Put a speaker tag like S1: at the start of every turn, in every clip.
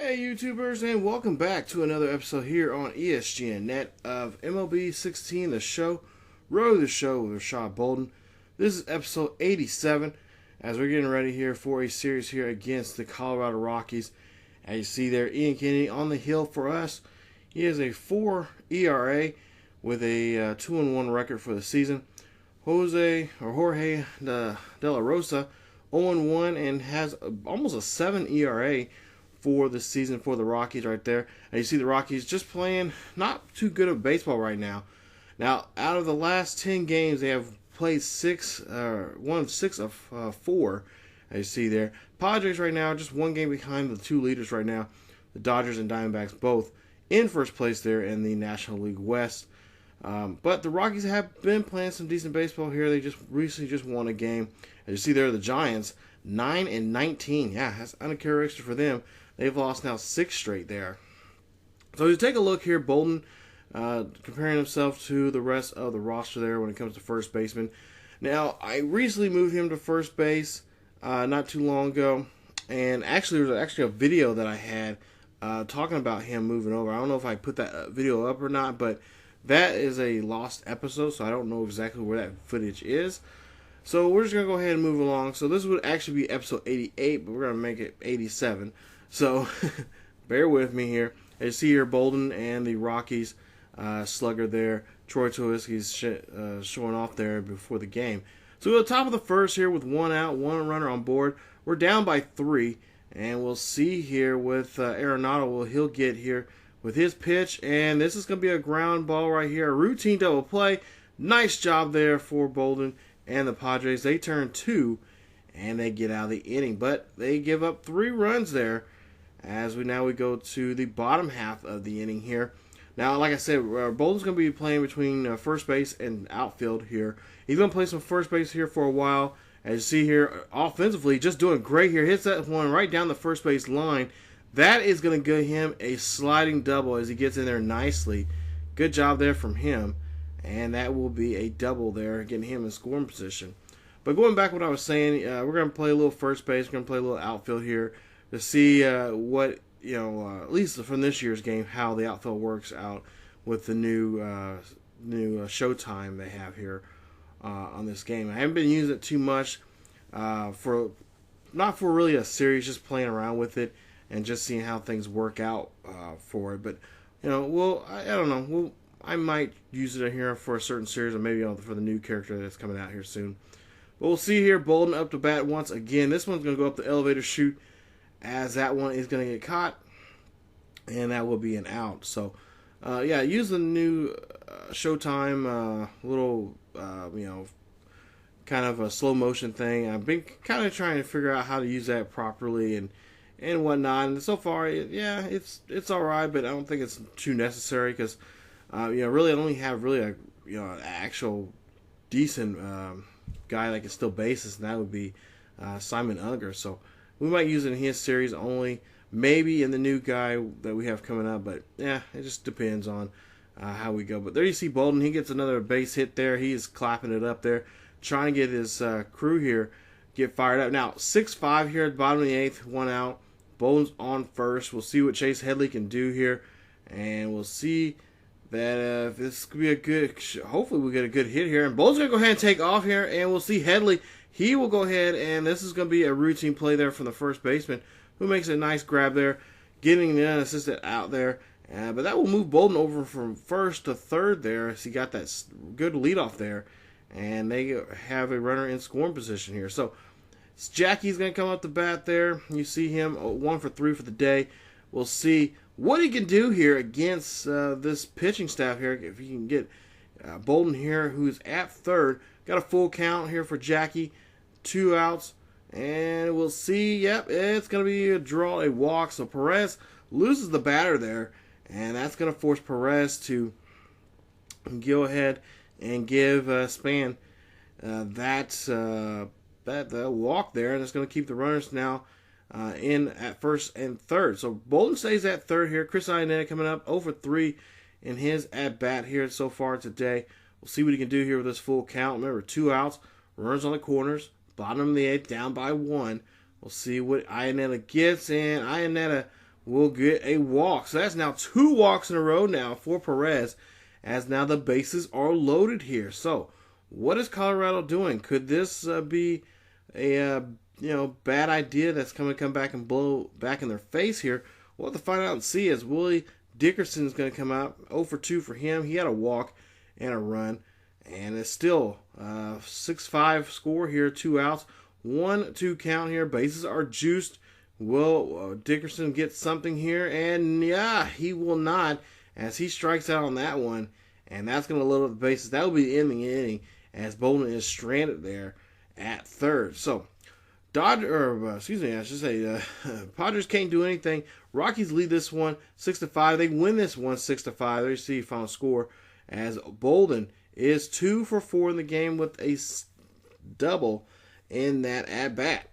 S1: Hey YouTubers, and welcome back to another episode here on ESGNet of MLB 16, the show, Row the Show with Rashad Bolden. This is episode 87, as we're getting ready here for a series here against the Colorado Rockies. As you see there, Ian Kennedy on the hill for us. He has a 4 ERA with a 2-1 record for the season. Jorge De La Rosa 0-1 and has almost a 7 ERA for the season for the Rockies right there. And you see the Rockies just playing not too good of baseball right now. Now, out of the last 10 games, they have played 1 of 6 of 4, as you see there. Padres right now just one game behind the two leaders right now, the Dodgers and Diamondbacks, both in first place there in the National League West. But the Rockies have been playing some decent baseball here. They just recently won a game. As you see there, the Giants 9-19. Yeah, that's uncharacteristic for them. They've lost now 6 straight there. So you take a look here, Bolden comparing himself to the rest of the roster there when it comes to first baseman. Now, I recently moved him to first base not too long ago, and actually there was actually a video that I had talking about him moving over. I don't know if I put that video up or not, but that is a lost episode, so I don't know exactly where that footage is. So we're just going to go ahead and move along. So this would actually be episode 88, but we're going to make it 87. So bear with me here. As you see here, Bolden and the Rockies slugger there. Torres is showing off there before the game. So at the top of the first here with 1 out, 1 runner on board. We're down by 3. And we'll see here with Arenado what he'll get here with his pitch. And this is going to be a ground ball right here. A routine double play. Nice job there for Bolden and the Padres. They turn 2 and they get out of the inning. But they give up 3 runs there. As we go to the bottom half of the inning here. Now, like I said, Bolden's going to be playing between first base and outfield here. He's going to play some first base here for a while. As you see here, offensively, just doing great here. Hits that one right down the first base line. That is going to give him a sliding double as he gets in there nicely. Good job there from him. And that will be a double there, getting him in scoring position. But going back to what I was saying, we're going to play a little first base. We're going to play a little outfield here to see what, at least from this year's game, how the outfield works out with the new showtime they have here on this game. I haven't been using it too much not for really a series, just playing around with it and just seeing how things work out for it. But I don't know. I might use it here for a certain series, or maybe for the new character that's coming out here soon. But we'll see here. Bolden up to bat once again. This one's going to go up the elevator chute, as that one is going to get caught, and that will be an out. So, use the new Showtime little, kind of a slow motion thing. I've been kind of trying to figure out how to use that properly and whatnot. And so far, it's all right, but I don't think it's too necessary because, really I only have an actual decent guy that can steal bases, and that would be Simon Unger. So we might use it in his series only, maybe in the new guy that we have coming up, but it just depends on how we go. But there you see Bolden, he gets another base hit there. He is clapping it up there, trying to get his crew here get fired up. Now 6-5 here at the bottom of the 8th, 1 out. Bolden's on first. We'll see what Chase Headley can do here, and we'll see that this could be a good, hopefully we get a good hit here. And Bolden's going to go ahead and take off here, and we'll see Headley. He will go ahead, and this is going to be a routine play there from the first baseman, who makes a nice grab there, getting the unassisted out there. But that will move Bolden over from first to third there, as he got that good leadoff there. And they have a runner in scoring position here. So Jackie's going to come up the bat there. You see him 1 for 3 for the day. We'll see what he can do here against this pitching staff here. If he can get Bolden here, who's at third. Got a full count here for Jackie. 2 outs. And we'll see. Yep, it's going to be a draw, a walk. So Perez loses the batter there. And that's going to force Perez to go ahead and give Span that walk there. And it's going to keep the runners now in at first and third. So Bolden stays at third here. Chris Iannetta coming up 0 for 3 in his at-bat here so far today. We'll see what he can do here with this full count. Remember, 2 outs, runners on the corners, bottom of the 8th, down by 1. We'll see what Iannetta gets, and Iannetta will get a walk. So that's now 2 walks in a row now for Perez, as now the bases are loaded here. So what is Colorado doing? Could this be a bad idea that's going to come back and blow back in their face here? We'll have to find out and see, as Willie Dickerson is going to come out 0 for 2 for him. He had a walk and a run, and it's still 6-5 score here, 2 outs, 1-2 count here. Bases are juiced. Will Dickerson get something here? And yeah, he will not, as he strikes out on that one, and that's going to load up the bases. That will be the end of the inning, as Bolden is stranded there at third. So Padres can't do anything. Rockies lead this one 6-5. They win this one 6-5. There you see final score, as Bolden is 2 for 4 in the game with a double in that at bat.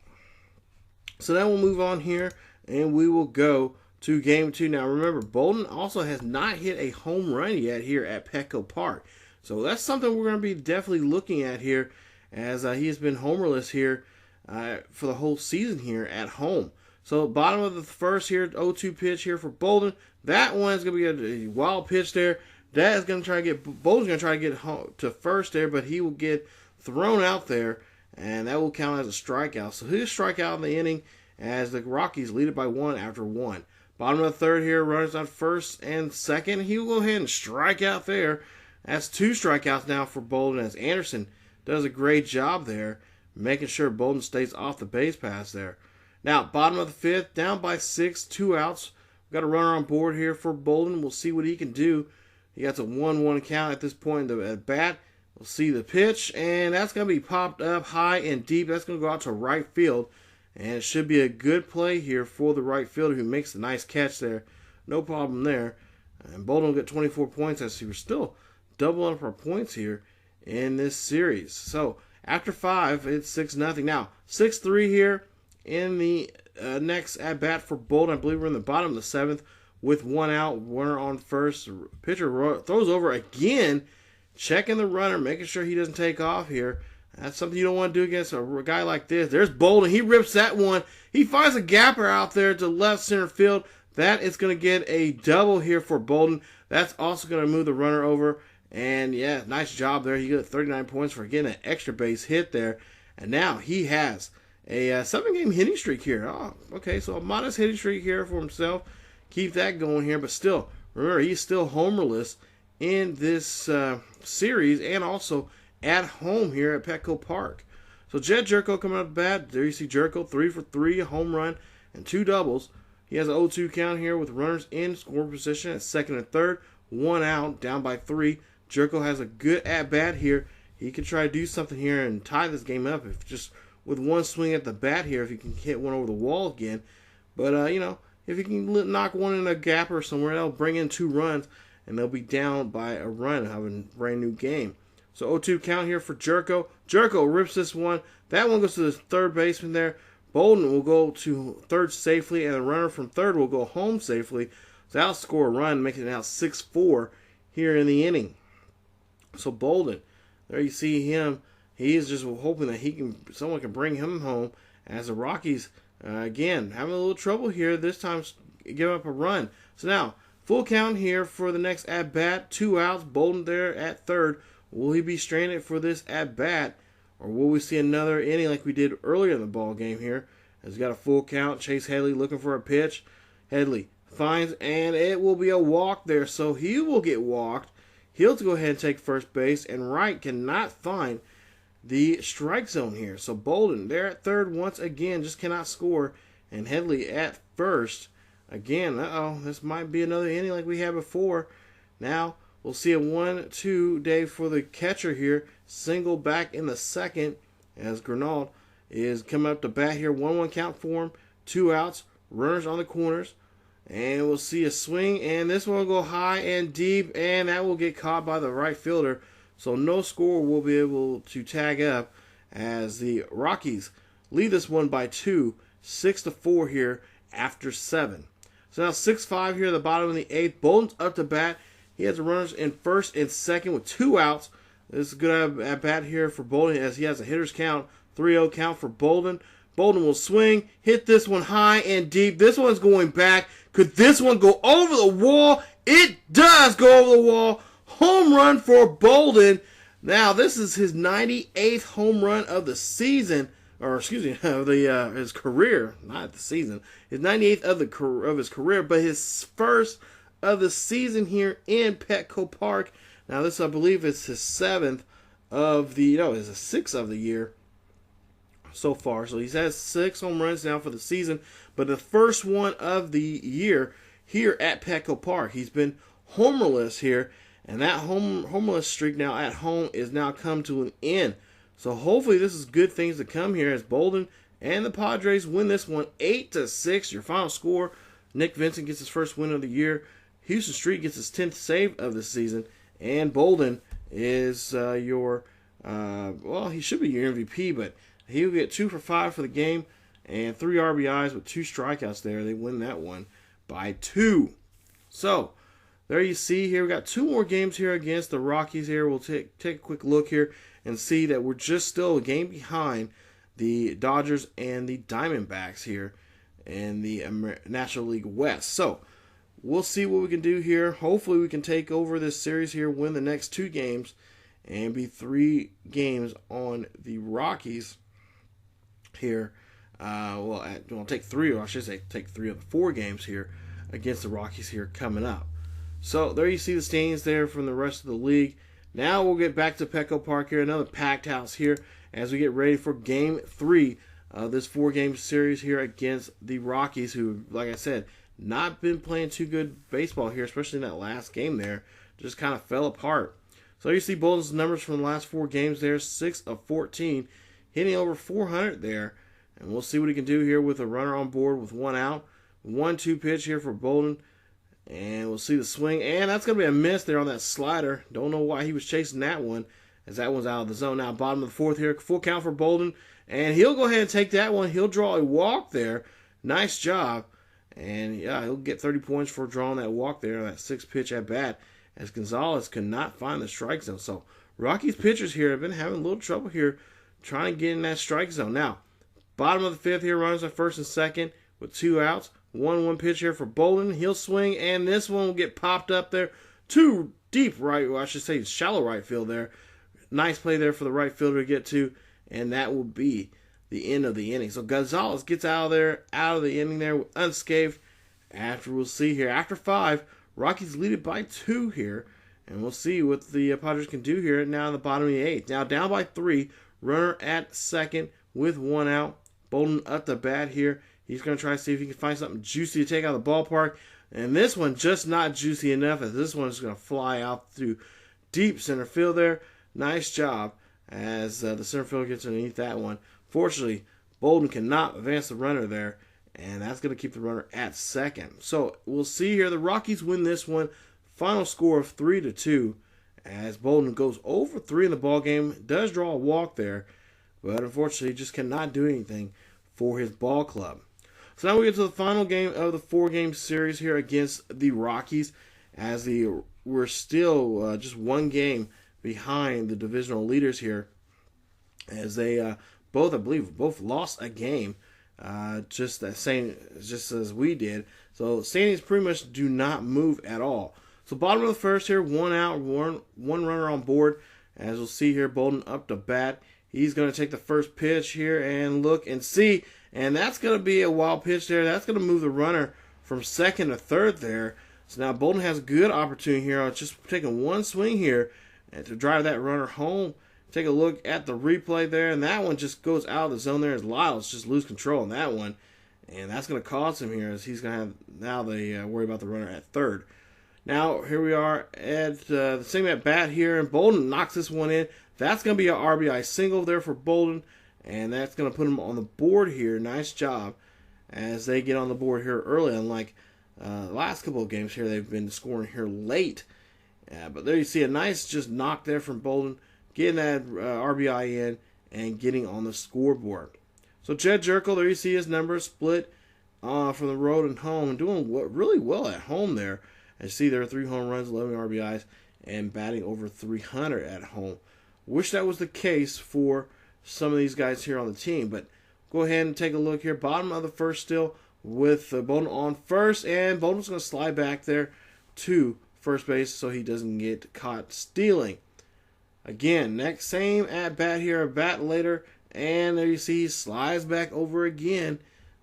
S1: So now we'll move on here, and we will go to game 2. Now remember, Bolden also has not hit a home run yet here at Petco Park. So that's something we're going to be definitely looking at here, as he has been homerless here for the whole season here at home. So bottom of the first here, 0-2 pitch here for Bolden. That one is going to be a wild pitch there. That is going to try to get, Bolden's going to try to get home to first there, but he will get thrown out there, and that will count as a strikeout. So he'll strike out in the inning, as the Rockies lead it by 1 after 1. Bottom of the third here, runners on first and second. He will go ahead and strike out there. That's 2 strikeouts now for Bolden, as Anderson does a great job there, making sure Bolden stays off the base pass there. Now, bottom of the fifth, down by 6, 2 outs. We've got a runner on board here for Bolden. We'll see what he can do. He got a 1-1 count at this point in the at bat. We'll see the pitch, and that's going to be popped up high and deep. That's going to go out to right field, and it should be a good play here for the right fielder, who makes a nice catch there. No problem there. And Bolden will get 24 points, as we're still doubling up our points here in this series. So after 5, it's 6-0. Now 6-3 here in the next at bat for Bolden. I believe we're in the bottom of the 7th with 1 out, runner on first. Pitcher throws over again, checking the runner, making sure he doesn't take off here. That's something you don't want to do against a guy like this. There's Bolden. He rips that one. He finds a gapper out there to left center field. That is going to get a double here for Bolden. That's also going to move the runner over. And yeah, nice job there. He got 39 points for getting an extra base hit there. And now he has a 7-game hitting streak here. Oh, okay, so a modest hitting streak here for himself. Keep that going here. But still, remember, he's still homerless in this series, and also at home here at Petco Park. So Jed Jerko coming up bat. There you see Jerko, 3 for 3, a home run, and 2 doubles. He has an 0-2 count here with runners in scoring position at second and third. 1 out, down by 3. Jerko has a good at-bat here. He could try to do something here and tie this game up, if just with one swing at the bat here, if he can hit one over the wall again. But, if he can knock one in a gapper somewhere, that'll bring in 2 runs, and they'll be down by a run, having a brand new game. So 0-2 count here for Jerko. Jerko rips this one. That one goes to the third baseman there. Bolden will go to third safely, and the runner from third will go home safely. So that'll score a run, making it now 6-4 here in the inning. So Bolden, there you see him. He is just hoping that someone can bring him home, as the Rockies, again, having a little trouble here. This time, give up a run. So now, full count here for the next at-bat. 2 outs, Bolden there at third. Will he be stranded for this at-bat, or will we see another inning like we did earlier in the ball game here? Has got a full count. Chase Headley looking for a pitch. Headley finds, and it will be a walk there. So he will get walked. He'll go ahead and take first base, and Wright cannot find the strike zone here. So Bolden there at third once again, just cannot score. And Headley at first. Again, this might be another inning like we had before. Now, we'll see a 1-2 day for the catcher here. Single back in the second, as Gernald is coming up to bat here. 1-1 count for him. 2 outs. Runners on the corners. And we'll see a swing. And this one will go high and deep. And that will get caught by the right fielder. So no score will be able to tag up, as the Rockies lead this one by 2. 6-4 here after 7. So now 6-5 here at the bottom of the 8th. Bolden's up to bat. He has the runners in first and second with 2 outs. This is a good at bat here for Bolden, as he has a hitter's count. 3-0 count for Bolden. Bolden will swing, hit this one high and deep. This one's going back. Could this one go over the wall? It does go over the wall. Home run for Bolden. Now, this is his 98th home run of the season, or excuse me, of his career, not the season. His 98th of his career, but his first of the season here in Petco Park. Now, this, I believe, is his sixth of the year so far. So he's had 6 home runs now for the season, but the first one of the year here at Petco Park. He's been homerless here, and that homerless streak now at home is now come to an end. So hopefully this is good things to come here as Bolden and the Padres win this one 8-6. Your final score. Nick Vincent gets his first win of the year. Houston Street gets his 10th save of the season. And Bolden is he should be your MVP, but he'll get 2 for 5 for the game and 3 RBIs with 2 strikeouts there. They win that one by 2. So there you see here, we got 2 more games here against the Rockies here. We'll take a quick look here and see that we're just still a game behind the Dodgers and the Diamondbacks here in the National League West. So we'll see what we can do here. Hopefully we can take over this series here, win the next 2 games, and be 3 games on the Rockies here. We'll take 3, or I should say take 3 of the 4 games here against the Rockies here coming up. So there you see the standings there from the rest of the league. Now we'll get back to Petco Park here, another packed house here as we get ready for Game 3 of this 4-game series here against the Rockies, who, like I said, not been playing too good baseball here, especially in that last game there. Just kind of fell apart. So you see Bolden's numbers from the last 4 games there, 6 of 14, hitting over 400 there. And we'll see what he can do here with a runner on board with 1 out. 1-2 pitch here for Bolden. And we'll see the swing. And that's going to be a miss there on that slider. Don't know why he was chasing that one, as that one's out of the zone. Now, bottom of the 4th here. Full count for Bolden. And he'll go ahead and take that one. He'll draw a walk there. Nice job. And, yeah, he'll get 30 points for drawing that walk there on that 6th pitch at bat, as Gonzalez could not find the strike zone. So, Rockies pitchers here have been having a little trouble here trying to get in that strike zone. Now, bottom of the 5th here, runners at 1st and 2nd with 2 outs. 1-1 pitch here for Bolden. He'll swing, and this one will get popped up there. Too deep right, well, I should say shallow right field there. Nice play there for the right fielder to get to, and that will be the end of the inning. So Gonzalez gets out of the inning there unscathed. After we'll see here, after 5, Rockies lead it by 2 here, and we'll see what the Padres can do here now in the bottom of the 8th. Now down by 3, runner at 2nd with 1 out. Bolden up the bat here. He's going to try to see if he can find something juicy to take out of the ballpark. And this one just not juicy enough, as this one is going to fly out through deep center field there. Nice job as the center fielder gets underneath that one. Fortunately, Bolden cannot advance the runner there, and that's going to keep the runner at 2nd. So we'll see here. The Rockies win this one. Final score of 3-2 as Bolden goes over 3 in the ball game. Does draw a walk there, but unfortunately just cannot do anything for his ball club. So now we get to the final game of the 4-game series here against the Rockies, as we're still just 1 game behind the divisional leaders here, as they both lost a game, just as we did. So standings pretty much do not move at all. So bottom of the 1st here, 1 out, one runner on board. As we'll see here, Bolden up to bat. He's going to take the first pitch here and look and see. And that's going to be a wild pitch there. That's going to move the runner from 2nd to 3rd there. So now Bolden has a good opportunity here. Just taking 1 swing here and to drive that runner home. Take a look at the replay there. And that one just goes out of the zone there as Lyles just lose control on that one. And that's going to cost him here, as he's going to have now the worry about the runner at 3rd. Now here we are at the same at bat here. And Bolden knocks this one in. That's going to be an RBI single there for Bolden. And that's going to put him on the board here. Nice job as they get on the board here early. Unlike the last couple of games here, they've been scoring here late. But there you see a nice just knock there from Bolden, getting that RBI in and getting on the scoreboard. So Jed Jerkel, there you see his numbers split from the road and home, and doing really well at home there. As you see there are 3 home runs, 11 RBIs, and batting over 300 at home. Wish that was the case for some of these guys here on the team, but go ahead and take a look here. Bottom of the first still with Bolden on first, and Bolden's going to slide back there to first base so he doesn't get caught stealing. Again, next same at bat here, a bat later, and there you see he slides back over again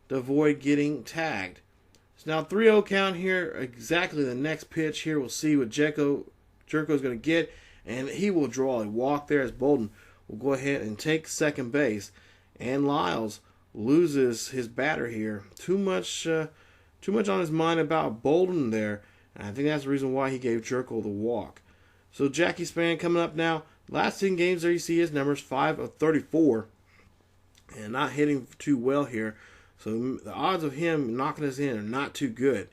S1: to avoid getting tagged. So now 3-0 count here, exactly the next pitch here. We'll see what Jerko is going to get, and he will draw a walk there as Bolden will go ahead and take second base. And Lyles loses his batter here. Too much on his mind about Bolden there. And I think that's the reason why he gave Jerko the walk. So Jackie Span coming up now. Last 10 games there you see his numbers, 5 of 34. And not hitting too well here. So the odds of him knocking us in are not too good.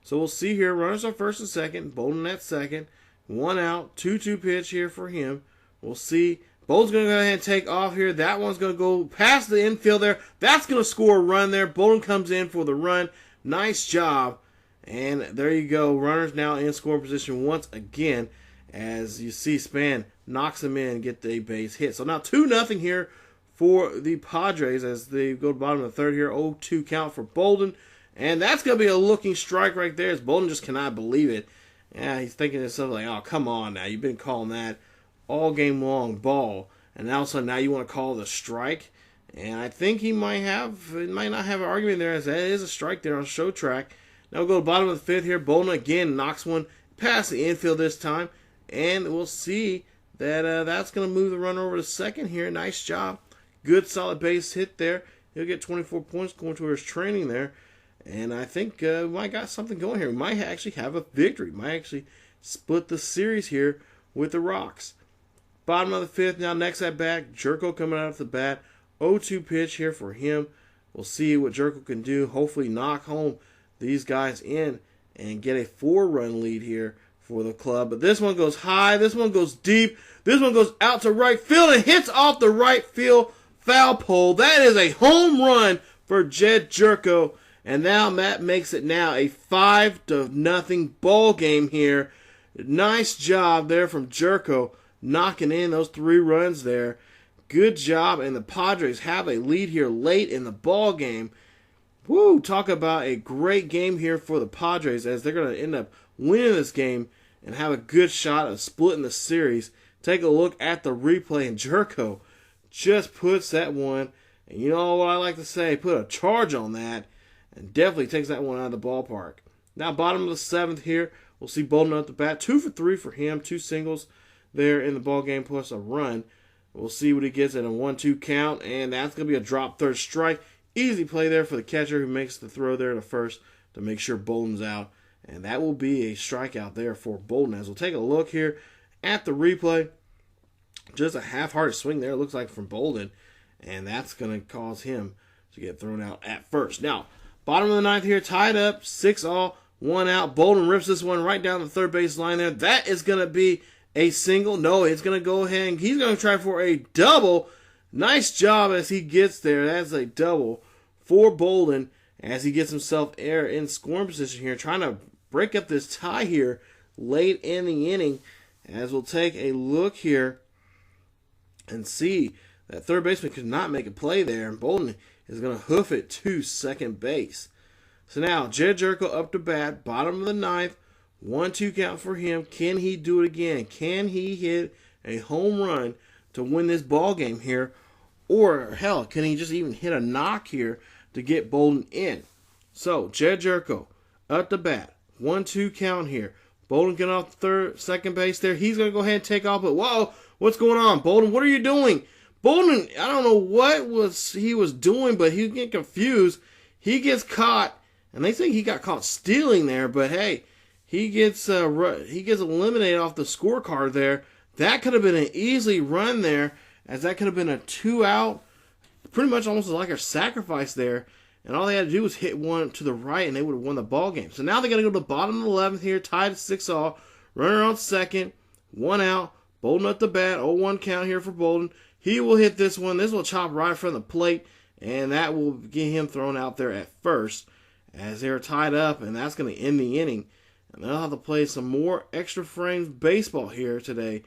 S1: So we'll see here. Runners on first and second. Bolden at second. 1 out. 2-2 pitch here for him. We'll see. Bolden's going to go ahead and take off here. That one's going to go past the infield there. That's going to score a run there. Bolden comes in for the run. Nice job. And there you go. Runners now in scoring position once again. As you see, Span knocks him in and get the base hit. So now 2-0 here for the Padres as they go to the bottom of the third here. 0-2 count for Bolden. And that's going to be a looking strike right there as Bolden just cannot believe it. Yeah, he's thinking to himself like, oh, come on now. You've been calling that all game long ball. And all of a sudden now you want to call the strike. And I think he might not have an argument there as that is a strike there on show track. Now we'll go to the bottom of the fifth here. Bolden again knocks one past the infield this time. And we'll see that that's going to move the runner over to second here. Nice job. Good solid base hit there. He'll get 24 points going towards training there. And I think we might got something going here. We might actually have a victory. Might actually split the series here with the Rocks. Bottom of the fifth. Now next at bat. Jerko coming out of the bat. 0-2 pitch here for him. We'll see what Jerko can do. Hopefully knock home these guys in and get a 4-run lead here for the club. But this one goes high. This one goes deep. This one goes out to right field and hits off the right field foul pole. That is a home run for Jed Jerko. And now Matt makes it now a 5-0 ball game here. Nice job there from Jerko knocking in those 3 runs there. Good job. And the Padres have a lead here late in the ball game. Woo, talk about a great game here for the Padres as they're going to end up winning this game and have a good shot of splitting the series. Take a look at the replay, and Jerko just puts that one, and you know what I like to say, put a charge on that, and definitely takes that one out of the ballpark. Now bottom of the seventh here, we'll see Bolden at the bat. 2 for 3 for him, 2 singles there in the ball game plus a run. We'll see what he gets at a 1-2 count, and that's going to be a drop third strike. Easy play there for the catcher who makes the throw there to first to make sure Bolden's out. And that will be a strikeout there for Bolden. As we'll take a look here at the replay. Just a half-hearted swing there, it looks like, from Bolden. And that's going to cause him to get thrown out at first. Now, bottom of the ninth here, tied up, 6-all, 1 out. Bolden rips this one right down the third base line there. That is going to be a single. No, it's going to go ahead and he's going to try for a double. Nice job as he gets there. That's a double for Bolden as he gets himself in scoring position here, trying to break up this tie here late in the inning. As we'll take a look here and see that third baseman could not make a play there, and Bolden is going to hoof it to second base. So now Jed Jerko up to bat, bottom of the ninth, 1-2 count for him. Can he do it again? Can he hit a home run to win this ball game here? Or hell, can he just even hit a knock here to get Bolden in? So Jed Jerko up to bat, 1-2 count here. Bolden getting off the second base there. He's going to go ahead and take off, but whoa, what's going on? Bolden, what are you doing? Bolden, I don't know what he was doing, but he was getting confused. He gets caught, and they think he got caught stealing there, but hey, he gets eliminated off the scorecard there. That could have been an easy run there, as that could have been a 2-out, pretty much almost like a sacrifice there. And all they had to do was hit one to the right, and they would have won the ball game. So now they're going to go to the bottom of the 11th here, tied at 6-all. Runner on second, 1 out. Bolden at the bat, 0-1 count here for Bolden. He will hit this one. This will chop right in front of the plate, and that will get him thrown out there at first as they're tied up, and that's going to end the inning. And they'll have to play some more extra frames baseball here today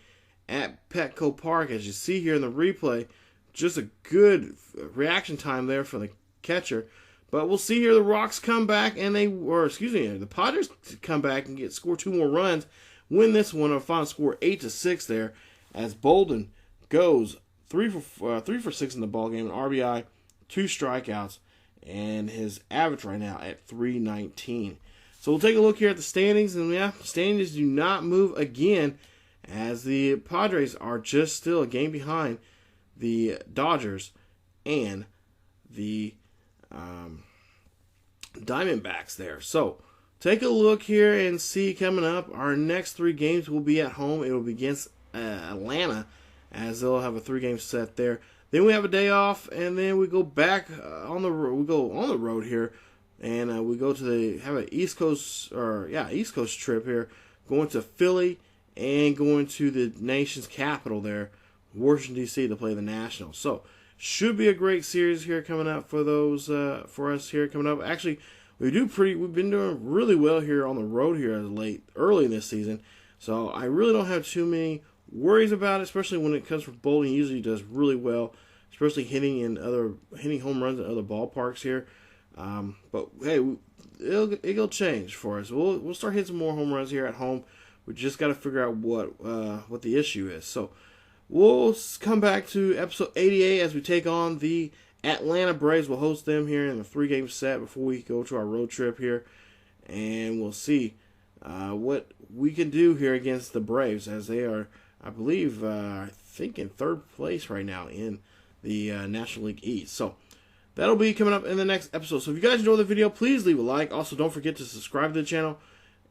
S1: at Petco Park. As you see here in the replay, just a good reaction time there for the catcher. But we'll see here. The Rocks come back and the Padres come back and score 2 more runs, win this one. A final score 8-6 there, as Bolden goes 3 for 6 in the ball game, an RBI, 2 strikeouts, and his average right now at 319. So we'll take a look here at the standings, and yeah, standings do not move again, as the Padres are just still a game behind the Dodgers and the Diamondbacks there. So take a look here and see coming up. Our next 3 games will be at home. It will be against Atlanta, as they'll have a 3-game set there. Then we have a day off, and then we go back on the road. We go on the road here, and we go to have an East Coast trip here, going to Philly and going to the nation's capital there, Washington D.C., to play the Nationals. So should be a great series here coming up for for us here coming up. Actually, we've been doing really well here on the road here early in this season. So I really don't have too many worries about it, especially when it comes from Bolden. He usually does really well, especially hitting home runs in other ballparks here. But hey, it'll change for us. We'll start hitting some more home runs here at home. We just got to figure out what the issue is. So we'll come back to episode 88 as we take on the Atlanta Braves. We'll host them here in a 3-game set before we go to our road trip here, and we'll see what we can do here against the Braves, as they are, I believe, I think in 3rd place right now in the National League East. So that'll be coming up in the next episode. So if you guys enjoyed the video, please leave a like. Also, don't forget to subscribe to the channel.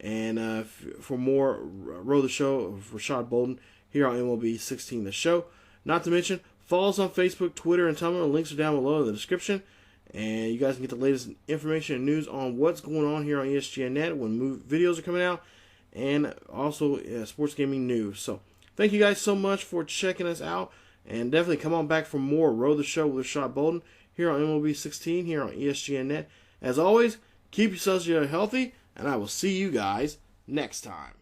S1: And for more Row the Show of Rashad Bolden here on MLB 16 The Show. Not to mention, follow us on Facebook, Twitter, and Tumblr. The links are down below in the description. And you guys can get the latest information and news on what's going on here on ESGNet when videos are coming out. And also sports gaming news. So thank you guys so much for checking us out. And definitely come on back for more Row the Show with Rashad Bolden here on MLB 16 here on ESGNet. As always, keep yourselves healthy, and I will see you guys next time.